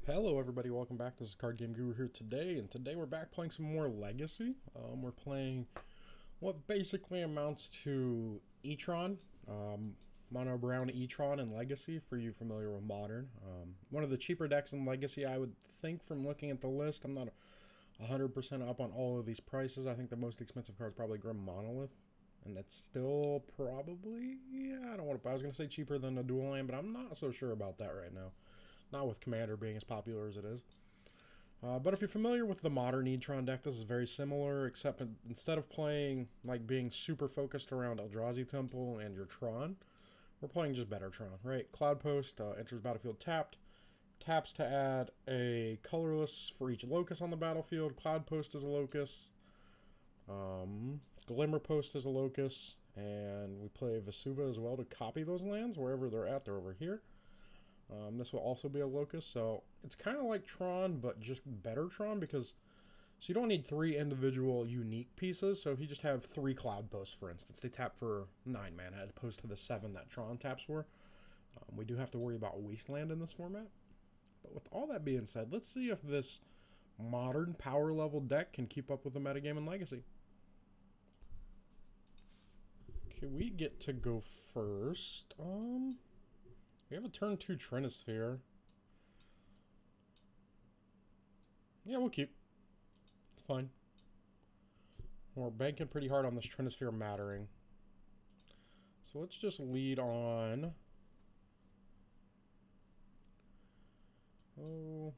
Hello everybody, welcome back. This is Card Game Guru here today, and today we're back playing some more Legacy. We're playing what basically amounts to E-Tron, Mono Brown E-Tron in Legacy, for you familiar with Modern. One of the cheaper decks in Legacy, I would think, from looking at the list. I'm not 100% up on all of these prices. I think the most expensive card is probably Grim Monolith, and that's still probably, yeah, I was going to say cheaper than a dual land, but I'm not so sure about that right now. Not with Commander being as popular as it is. But if you're familiar with the modern E-Tron deck, this is very similar, except instead of playing, like, being super focused around Eldrazi Temple and your Tron, we're playing just better Tron, right? Cloud Post enters battlefield tapped. Taps to add a colorless for each locus on the battlefield. Cloud Post is a locus. Glimmer Post is a locus. And we play Vesuva as well to copy those lands wherever they're at. They're over here. This will also be a locus, so it's kind of like Tron, but just better Tron, because so you don't need 3 individual unique pieces. So if you just have 3 Cloud Posts, for instance, they tap for 9 mana as opposed to the 7 that Tron taps for. We do have to worry about Wasteland in this format. But with all that being said, let's see if this modern power level deck can keep up with the metagame in Legacy. Okay, we get to go first. We have a turn 2 Trinisphere. Yeah, we'll keep. It's fine. We're banking pretty hard on this Trinisphere mattering. So let's just lead on. Oh.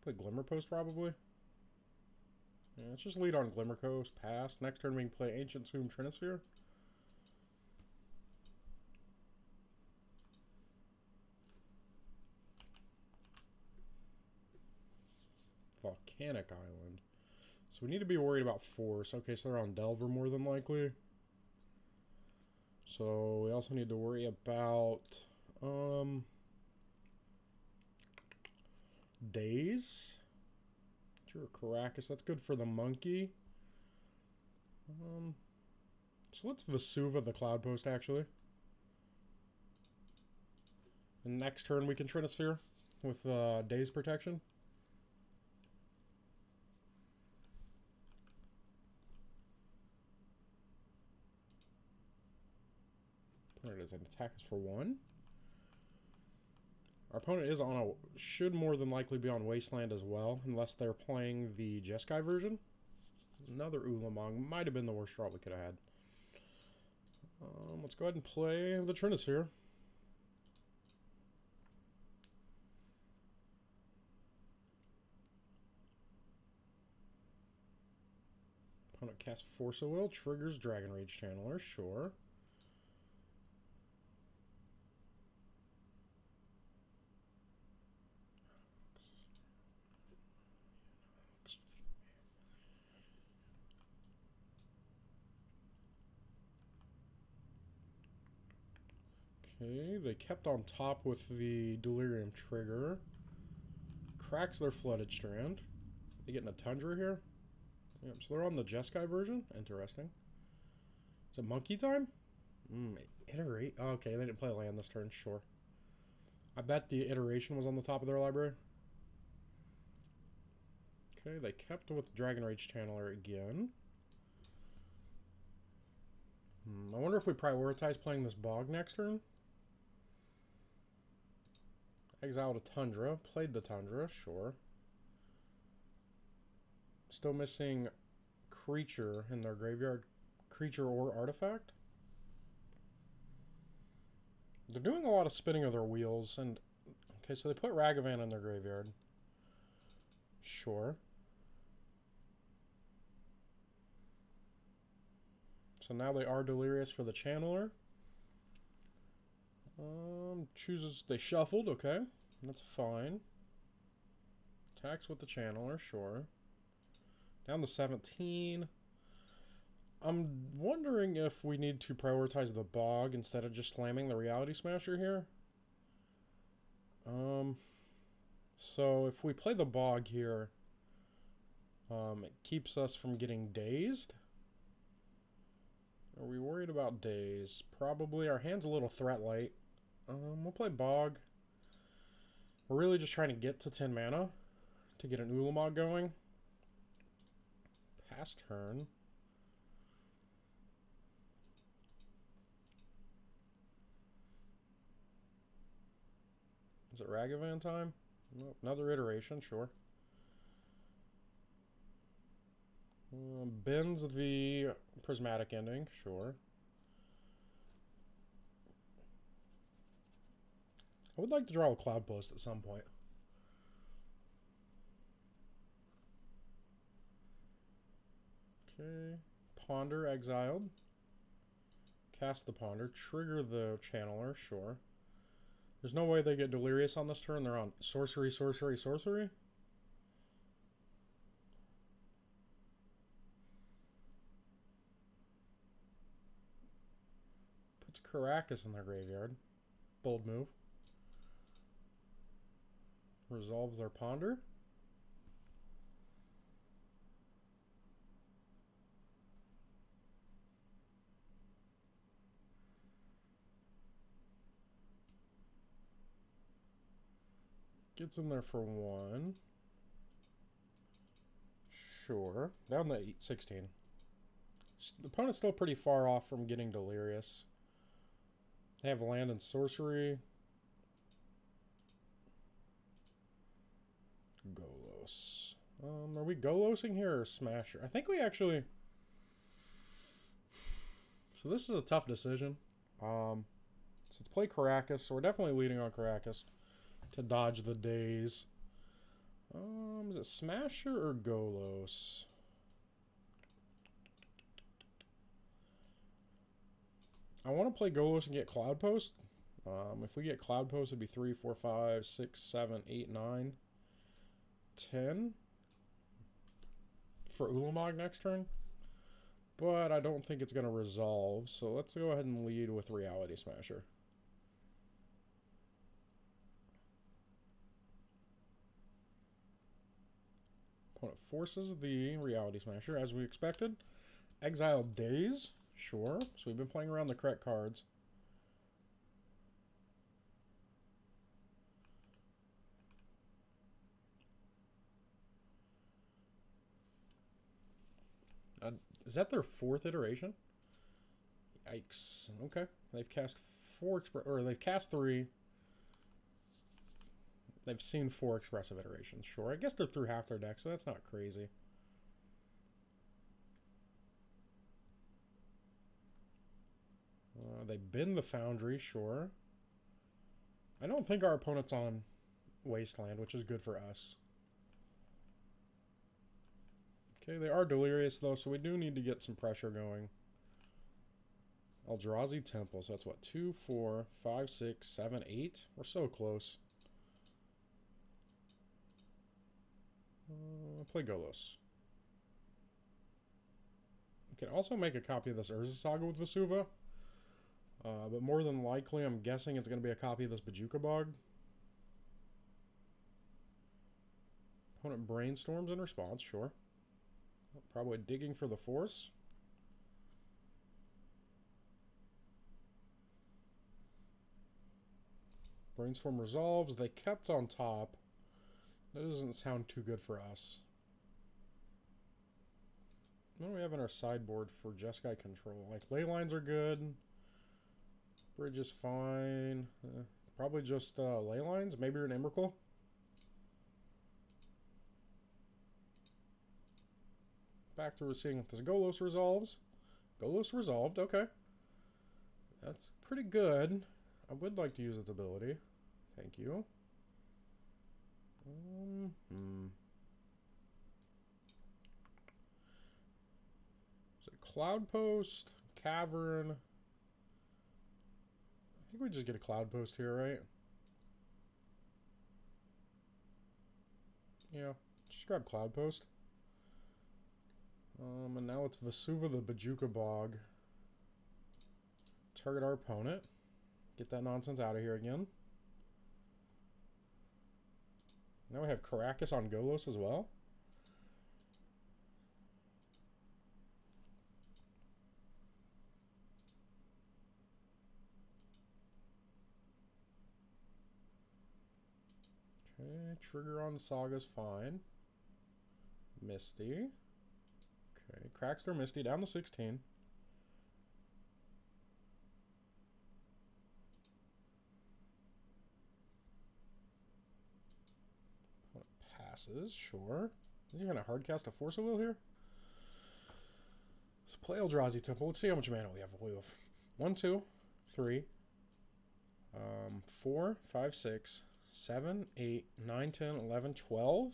Play Glimmer Post probably. Yeah, let's just lead on Glimmer Post. Pass. Next turn we can play Ancient Tomb Trinisphere. Volcanic Island. So we need to be worried about force. Okay, so they're on Delver more than likely. So we also need to worry about Days. Sure, Caracas. That's good for the monkey. So let's Vesuva the Cloud Post actually. And next turn we can Trinisphere with Days protection. Opponent is an attack us for 1. Our opponent is on should more than likely be on Wasteland as well, unless they're playing the Jeskai version. Another Ulamog. Might have been the worst draw we could have had. Let's go ahead and play the Trinisphere. Opponent casts Force of Will, triggers Dragon Rage Channeler, sure. Okay, they kept on top with the Delirium trigger. Cracks their Flooded Strand. They getting a Tundra here? Yep, so they're on the Jeskai version. Interesting. Is it Monkey time? Iterate. Oh, okay, they didn't play land this turn, sure. I bet the Iteration was on the top of their library. Okay, they kept with the Dragon Rage Channeler again. I wonder if we prioritize playing this Bog next turn. Exiled a Tundra. Played the Tundra, sure. Still missing creature in their graveyard. Creature or artifact. They're doing a lot of spinning of their wheels. And okay, so they put Ragavan in their graveyard. Sure. So now they are delirious for the Channeler. They shuffled, okay. That's fine. Attacks with the Channeler, sure. Down to 17. I'm wondering if we need to prioritize the Bog instead of just slamming the Reality Smasher here. So if we play the Bog here, it keeps us from getting dazed. Are we worried about Daze? Probably. Our hand's a little threat light. We'll play Bog. We're really just trying to get to 10 mana to get an Ulamog going. Pass turn. Is it Ragavan time? Nope. Another iteration, sure. Bends the prismatic ending, sure. I would like to draw a Cloud Post at some point. Okay. Ponder exiled. Cast the Ponder. Trigger the Channeler, sure. There's no way they get Delirious on this turn. They're on sorcery, sorcery, sorcery. Puts Karakas in their graveyard. Bold move. Resolves their Ponder. Gets in there for 1. Sure. Down to 16. The opponent's still pretty far off from getting Delirious. They have land and sorcery. Golos. Are we Golosing here or Smasher? I think we actually... So this is a tough decision. So let's play Karakas. So we're definitely leading on Karakas to dodge the days. Is it Smasher or Golos? I want to play Golos and get Cloud Post. If we get Cloud Post, it'd be 3, 4, 5, 6, 7, 8, 9, 10 for Ulamog next turn. But I don't think it's going to resolve, so let's go ahead and lead with Reality Smasher. Opponent forces the Reality Smasher, as we expected. Exile Days, sure. So we've been playing around the correct cards. Is that their 4th iteration? Yikes. Okay. They've cast 4, or they've cast 3. They've seen 4 expressive iterations. Sure. I guess they're through half their deck, so that's not crazy. They bend the Foundry, sure. I don't think our opponent's on Wasteland, which is good for us. Okay, they are Delirious, though, so we do need to get some pressure going. Eldrazi Temple, so that's what, 2, 4, 5, 6, 7, 8? We're so close. Play Golos. We can also make a copy of this Urza Saga with Vesuva. But more than likely, I'm guessing it's going to be a copy of this Bojuka Bog. Opponent brainstorms in response, sure. Probably digging for the force. Brainstorm resolves. They kept on top. That doesn't sound too good for us. What do we have in our sideboard for Jeskai control? Like, ley lines are good. Bridge is fine. Probably just ley lines. Maybe an Emrakul. Back to seeing if this Golos resolves. Golos resolved. Okay. That's pretty good. I would like to use its ability. Thank you. So Cloud Post, Cavern. I think we just get a Cloud Post here, right? Yeah, just grab Cloud Post. And now it's Vesuva the Bojuka Bog. Target our opponent. Get that nonsense out of here again. Now we have Karakas on Golos as well. Okay, trigger on Saga's fine. Misty. Okay, cracks their Misty down to 16. Passes, sure. Is he gonna hardcast a Force of Will here? Let's play Eldrazi Temple. Let's see how much mana we have. We have 1, 2, 3, 4, 5, 6, 7, 8, 9, 10, 11, 12.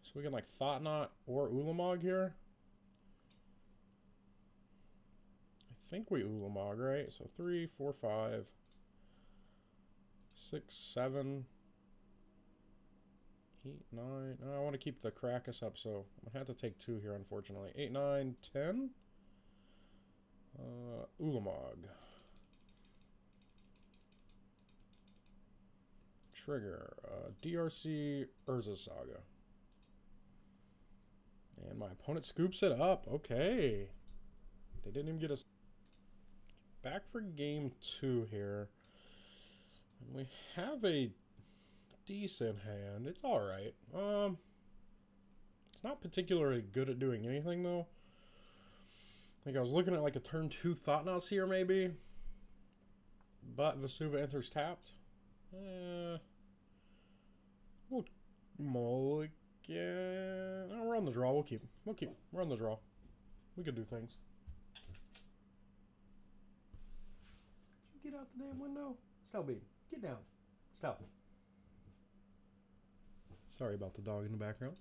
So we can like Thought Knot or Ulamog here. I think we Ulamog, right? So 3, 4, 5, 6, 7, 8, 9. I want to keep the Krakus up, so I'm gonna have to take 2 here, unfortunately. 8, 9, 10. Ulamog. Trigger. DRC Urza Saga. And my opponent scoops it up. Okay. They didn't even get us back for game 2 here. And we have a decent hand. It's alright. It's not particularly good at doing anything, though. Like, I was looking at like a turn 2 Thought Knots here, maybe. But Vesuva enters tapped. We'll mulligan. Oh, we're on the draw. We'll keep. We're on the draw. We can do things. Get out the damn window. Stop beating. Get down. Stop. Sorry about the dog in the background.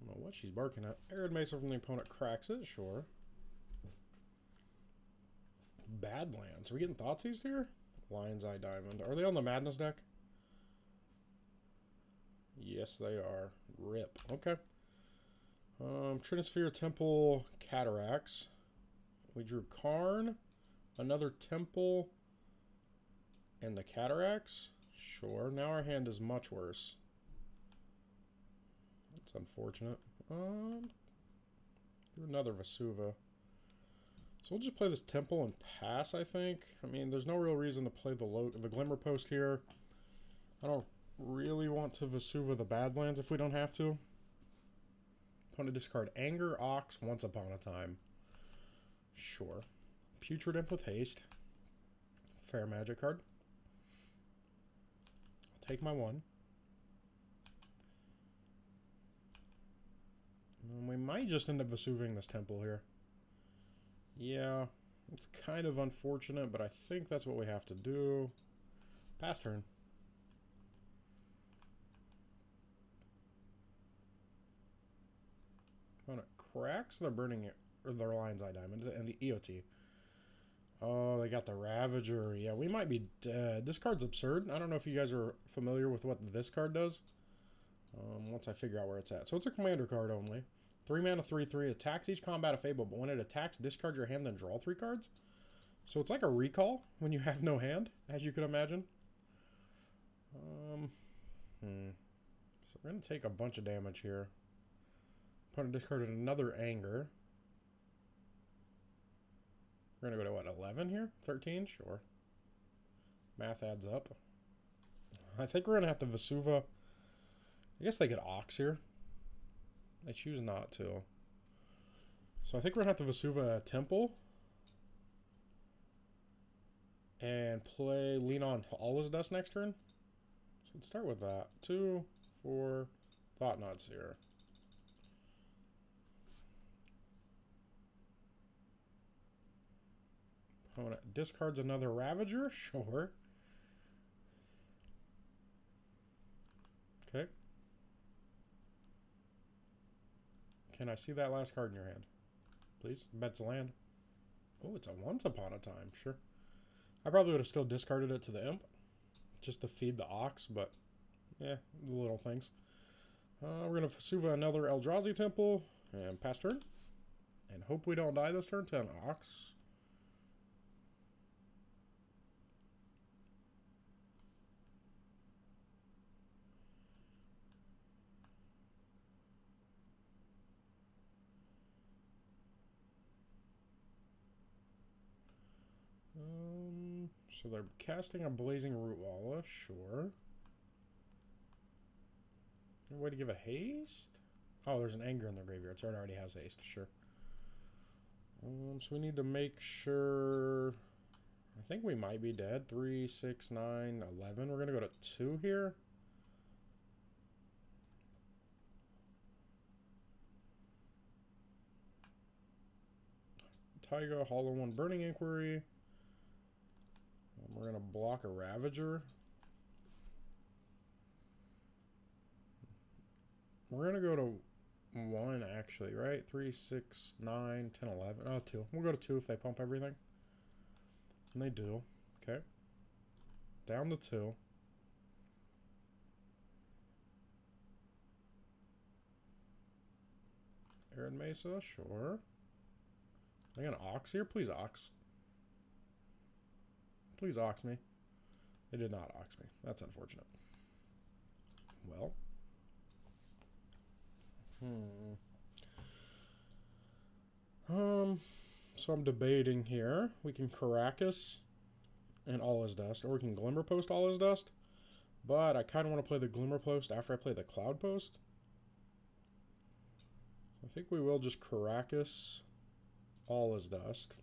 I don't know what she's barking at. Arid Mesa from the opponent cracks it, sure. Badlands. Are we getting Thoughtseize here? Lion's Eye Diamond. Are they on the Madness deck? Yes, they are. Rip. Okay. Trinisphere, Temple, Cataracts. We drew Karn, another Temple, and the Cataracts. Sure. Now our hand is much worse. That's unfortunate. Do another Vesuva. So we'll just play this Temple and pass, I think. I mean, there's no real reason to play the Glimmer Post here. I don't really want to Vesuva the Badlands if we don't have to. Want to discard Anger, Ox, Once Upon a Time. Sure. Putrid Imp with haste. Fair Magic card. I'll take my 1. And we might just end up Vesuving this Temple here. Yeah, it's kind of unfortunate, but I think that's what we have to do. Pass turn. Opponent cracks. They're burning it, or their Lion's Eye Diamond and the EOT. Oh, they got the Ravager. Yeah, we might be dead. This card's absurd. I don't know if you guys are familiar with what this card does. Once I figure out where it's at. So it's a commander card only. 3 mana, 3/3. Attacks each combat of Fable, but when it attacks, discard your hand, then draw 3 cards. So it's like a recall when you have no hand, as you could imagine. So we're going to take a bunch of damage here. Opponent discarded another Anger. We're going to go to, what, 11 here? 13? Sure. Math adds up. I think we're going to have to Vesuva. I guess they get Ox here. They choose not to. So I think we're going to have to Vesuva a Temple. And play Lean on Allah's Dust next turn. So let's start with that. 2, 4, Thought Knots here. Opponent discards another Ravager. Sure. Okay. Can I see that last card in your hand? Please? Bet it's a land. Oh, it's a Once Upon a Time. Sure. I probably would have still discarded it to the Imp. Just to feed the Ox, but... yeah, the little things. We're going to Vesuva another Eldrazi Temple. And pass turn. And hope we don't die this turn to an Ox. So they're casting a Blazing Rootwalla, sure. Any way to give it haste? Oh, there's an Anger in the graveyard, so it already has haste, sure. So we need to make sure... I think we might be dead. 3, 6, 9, 11. We're going to go to 2 here. Taiga, Hollow One, Burning Inquiry. We're going to block a Ravager. We're going to go to 1, actually, right? 3, 6, 9, 10, 11. Oh, 2. We'll go to 2 if they pump everything. And they do. Okay. Down to 2. Arid Mesa, sure. Are they gonna Ox here? Please Ox. Please Ox me. They did not Ox me. That's unfortunate. Well. So I'm debating here. We can Caracas and All Is Dust, or we can Glimmer Post All Is Dust. But I kind of want to play the Glimmer Post after I play the Cloud Post. I think we will just Caracas All Is Dust.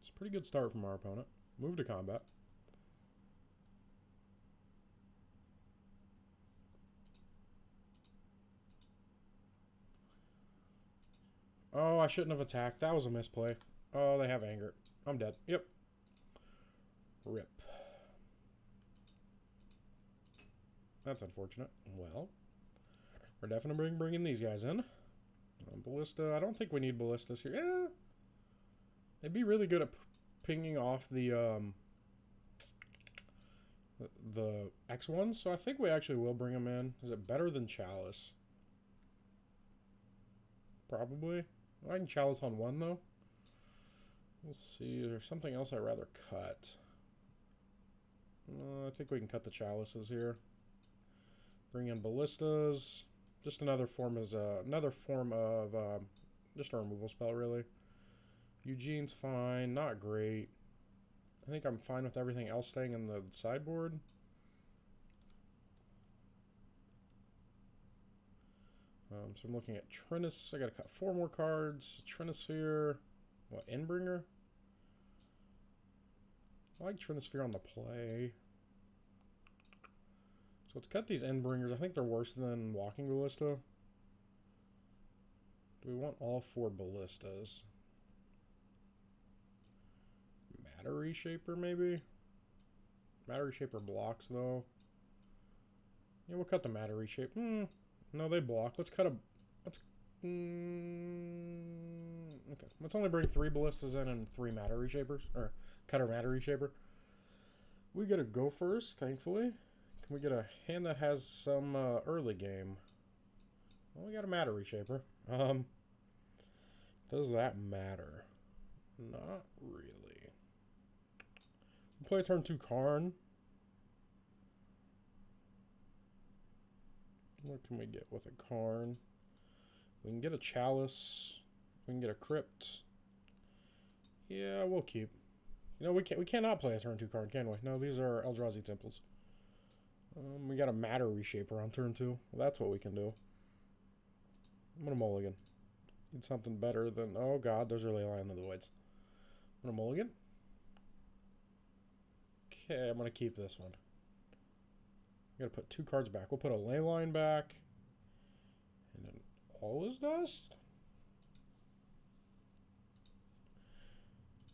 It's a pretty good start from our opponent. Move to combat. Oh, I shouldn't have attacked. That was a misplay. Oh, they have Anger. I'm dead. Yep. RIP. That's unfortunate. Well, we're definitely bringing these guys in. Ballista. I don't think we need ballistas here. Yeah. They'd be really good at pinging off the X1s, so I think we actually will bring them in. Is it better than Chalice? Probably. I can Chalice on 1, though. We'll see. There's something else I'd rather cut. I think we can cut the Chalices here. Bring in Ballistas. Just another form of just a removal spell, really. Eugene's fine. Not great. I think I'm fine with everything else staying in the sideboard. So I'm looking at Trinus. I gotta cut 4 more cards. Trinisphere. What, Endbringer? I like Trinisphere on the play. So let's cut these Endbringers. I think they're worse than Walking Ballista. Do we want all 4 Ballistas? Matter Reshaper, maybe? Matter Reshaper blocks, though. Yeah, we'll cut the Matter Reshaper. No, they block. Let's cut a... okay. Let's only bring 3 Ballistas in and 3 Matter Reshapers. Or, cut our Matter Reshaper. We get a go first, thankfully. Can we get a hand that has some early game? Well, we got a Matter Reshaper. Does that matter? Not really. We'll play turn 2 Karn. What can we get with a Karn? We can get a Chalice. We can get a Crypt. Yeah, we'll keep. You know, we cannot play a turn 2 Karn, can we? No, these are Eldrazi Temples. We got a Matter Reshaper on turn 2. Well, that's what we can do. I'm gonna mulligan. Need something better than... Oh god, there's a Leyline of the Voids. I'm gonna mulligan. Okay, I'm gonna keep this one. We gotta put 2 cards back. We'll put a Leyline back. And then All Is Dust?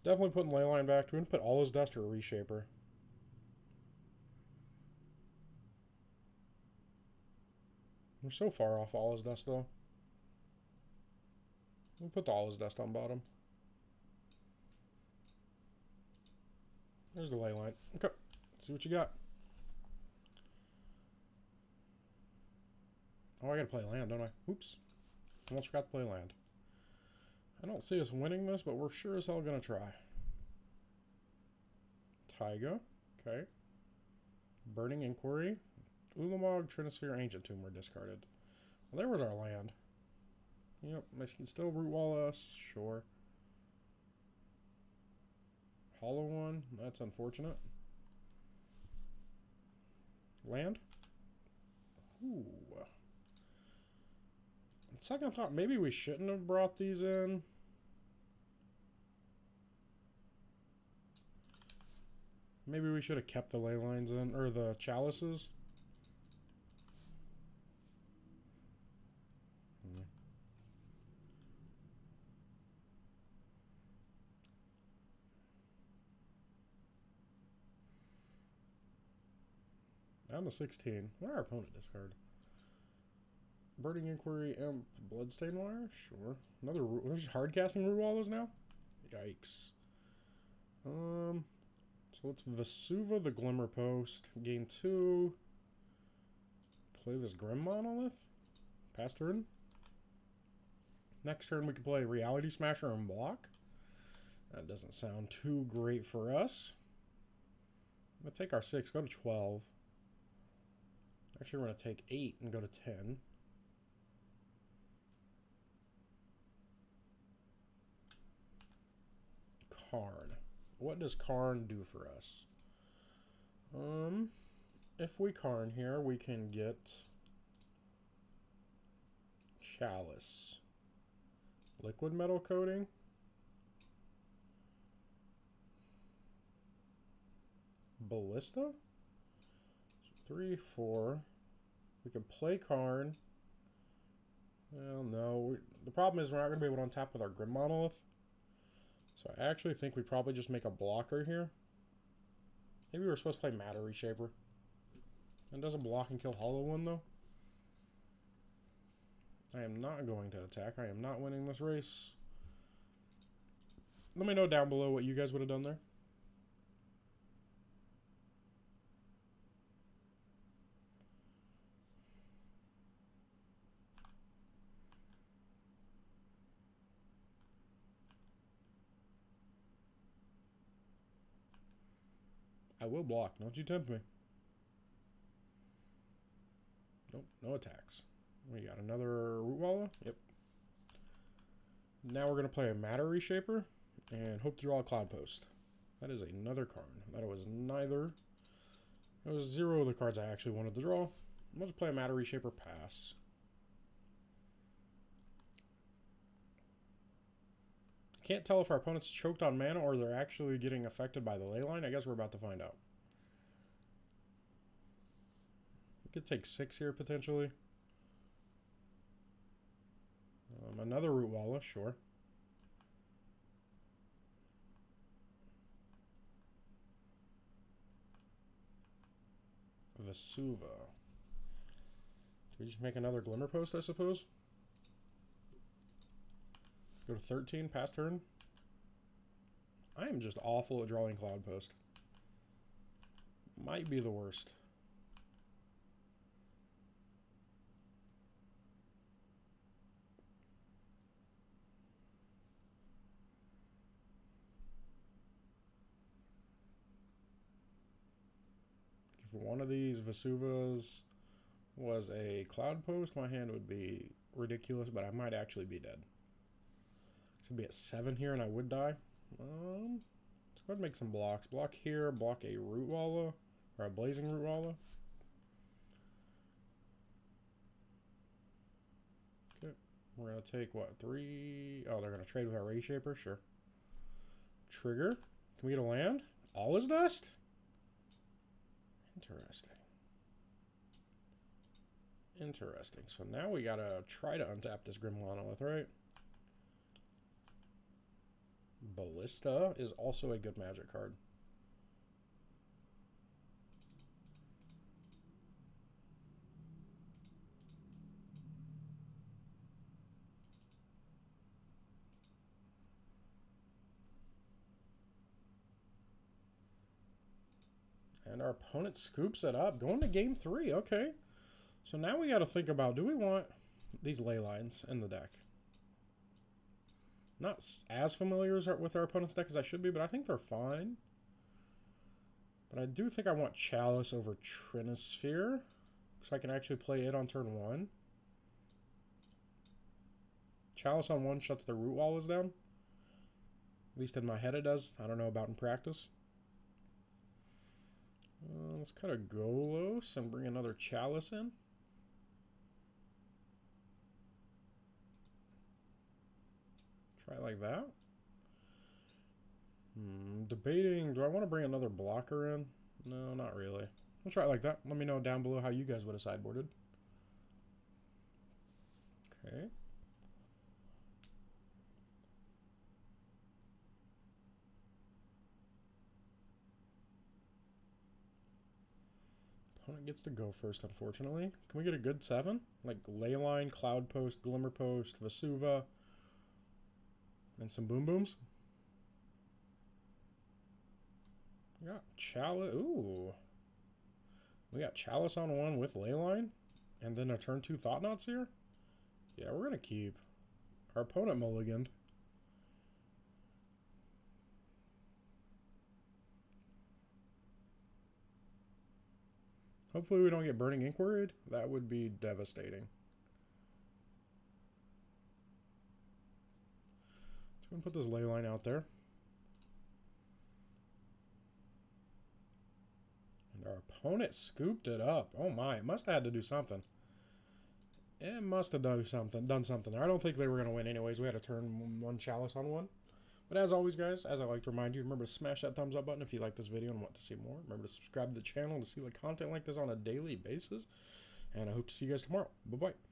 Definitely putting Leyline back. Do we want to put All Is Dust or a Reshaper? We're so far off All Is Dust, though. We'll put the All Is Dust on bottom. There's the Leyline. Okay. Let's see what you got. Oh, I gotta play land, don't I? Oops. Almost forgot to play land. I don't see us winning this, but we're sure as hell gonna try. Taiga. Okay. Burning Inquiry. Ulamog, Trinisphere, Ancient Tomb were discarded. Well, there was our land. Yep, they can still root wall us, sure. Hollow one, that's unfortunate. Land? Ooh. Second thought, maybe we shouldn't have brought these in. Maybe we should have kept the ley lines in, or the chalices. Down to 16. What did our opponent discard? Burning Inquiry, Imp, Bloodstained Wire? Sure. Another... There's hard casting root walls now? Yikes. So let's Vesuva the Glimmer Post. Gain 2. Play this Grim Monolith. Pass turn. Next turn we can play Reality Smasher and block. That doesn't sound too great for us. I'm going to take our 6, go to 12. Actually, we're going to take 8 and go to 10. Karn. What does Karn do for us? If we Karn here, we can get Chalice. Liquid Metal Coating. Ballista? 3, 4. We can play Karn. Well, no. The problem is we're not going to be able to untap with our Grim Monolith. So I actually think we probably just make a blocker here. Maybe we were supposed to play Matter Reshaper. And doesn't block and kill Hollow One, though. I am not going to attack. I am not winning this race. Let me know down below what you guys would have done there. I will block. Don't you tempt me. Nope, no attacks. We got another Root Walla. Yep. Now we're going to play a Matter Reshaper and hope to draw a Cloud Post. That is another card. That was neither. It was 0 of the cards I actually wanted to draw. Let's play a Matter Reshaper, pass. Can't tell if our opponent's choked on mana or they're actually getting affected by the ley line. I guess we're about to find out. We could take 6 here potentially. Another Root Walla, sure. Vesuva. Do we just make another Glimmer Post, I suppose? Go to 13, pass turn. I am just awful at drawing Cloud Post. Might be the worst. If one of these Vesuvas was a Cloud Post, my hand would be ridiculous, but I might actually be dead. It's going to be at 7 here, and I would die. Let's go ahead and make some blocks. Block here, block a Root Walla, or a Blazing Root Walla. Okay, we're going to take, what, 3? Oh, they're going to trade with our Reshaper? Sure. Trigger. Can we get a land? All is dust? Interesting. Interesting. So now we got to try to untap this Grim Monolith, right? Ballista is also a good Magic card. And our opponent scoops it up. Going to game 3. Okay. So now we got to think about, do we want these ley lines in the deck? Not as familiar with our opponent's deck as I should be, but I think they're fine. But I do think I want Chalice over Trinisphere. so I can actually play it on turn 1. Chalice on 1 shuts the root walls down. At least in my head it does. I don't know about in practice. Let's cut a Golos and bring another Chalice in. Try like that. Debating, do I want to bring another blocker in? No, not really. We'll try it like that. Let me know down below how you guys would have sideboarded. Okay. Opponent gets to go first, unfortunately. Can we get a good 7? Like Leyline, Cloud Post, Glimmer Post, Vesuva, and some Boom Booms? We got Chalice. Ooh. We got Chalice on 1 with Leyline. And then a turn 2 Thought Knots here? Yeah, we're going to keep. Our opponent mulliganed. Hopefully we don't get Burning Inquiry. That would be devastating. Let's go and put this Leyline out there. And our opponent scooped it up. Oh my, it must have had to do something. It must have done something there. I don't think they were going to win anyways. We had to turn 1 Chalice on 1. But as always, guys, as I like to remind you, remember to smash that thumbs up button if you like this video and want to see more. Remember to subscribe to the channel to see content like this on a daily basis. And I hope to see you guys tomorrow. Bye-bye.